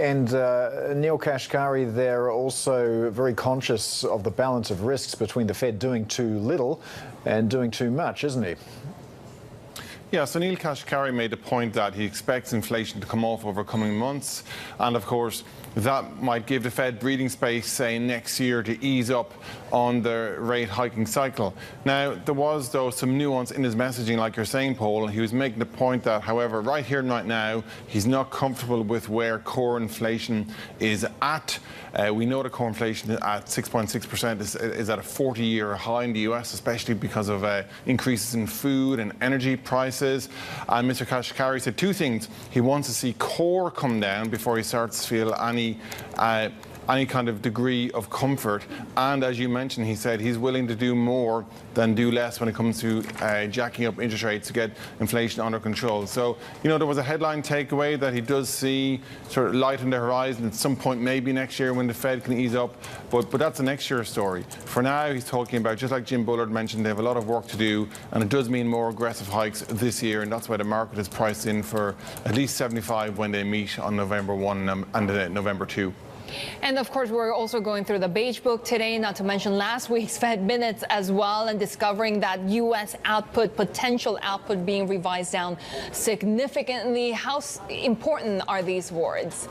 And Neil Kashkari, they're also very conscious of the balance of risks between the Fed doing too little and doing too much, isn't he? Yeah, so Neil Kashkari made the point that he expects inflation to come off over coming months. And of course, that might give the Fed breathing space, say, next year to ease up on the rate hiking cycle. Now, there was, though, some nuance in his messaging, like you're saying, Paul. He was making the point that, however, right here and right now, he's not comfortable with where core inflation is at. We know that core inflation at 6.6% is at a 40-year high in the US, especially because of increases in food and energy prices. And Mr. Kashkari said two things. He wants to see core come down before he starts to feel any kind of degree of comfort. And as you mentioned, he said he's willing to do more than do less when it comes to jacking up interest rates to get inflation under control. So, you know, there was a headline takeaway that he does see sort of light on the horizon at some point, maybe next year when the Fed can ease up. But that's a next year story. For now, he's talking about, just like Jim Bullard mentioned, they have a lot of work to do, and it does mean more aggressive hikes this year, and that's why the market is priced in for at least 75 when they meet on November 1 and November 2. And of course, we're also going through the Beige Book today, not to mention last week's Fed minutes as well, and discovering that U.S. output, potential output being revised down significantly. How important are these words?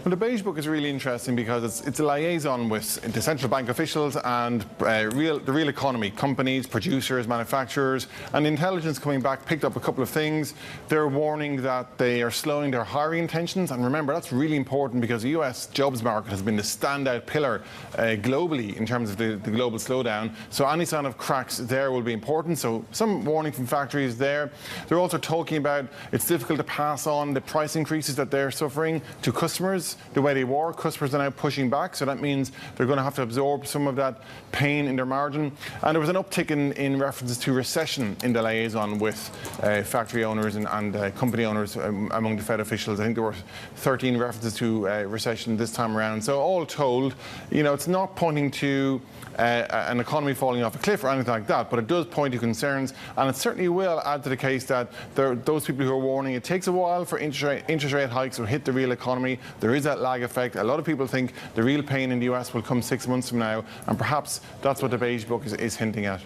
Well, the Beige Book is really interesting because it's a liaison with the central bank officials and the real economy, companies, producers, manufacturers, and intelligence coming back picked up a couple of things. They're warning that they are slowing their hiring intentions, and remember, that's really important because the US jobs market has been the standout pillar globally in terms of the global slowdown. So any sign of cracks there will be important. So some warning from factories there. They're also talking about it's difficult to pass on the price increases that they're suffering to customers the way they were. Customers are now pushing back, so that means they're going to have to absorb some of that pain in their margin. And there was an uptick in references to recession in the liaison with factory owners and company owners among the Fed officials. I think there were 13 references to recession this time around. So all told, you know, it's not pointing to an economy falling off a cliff or anything like that, but it does point to concerns, and it certainly will add to the case that those people who are warning it takes a while for interest rate hikes to hit the real economy. There is that lag effect. A lot of people think the real pain in the US will come 6 months from now, and perhaps that's what the Beige Book is hinting at.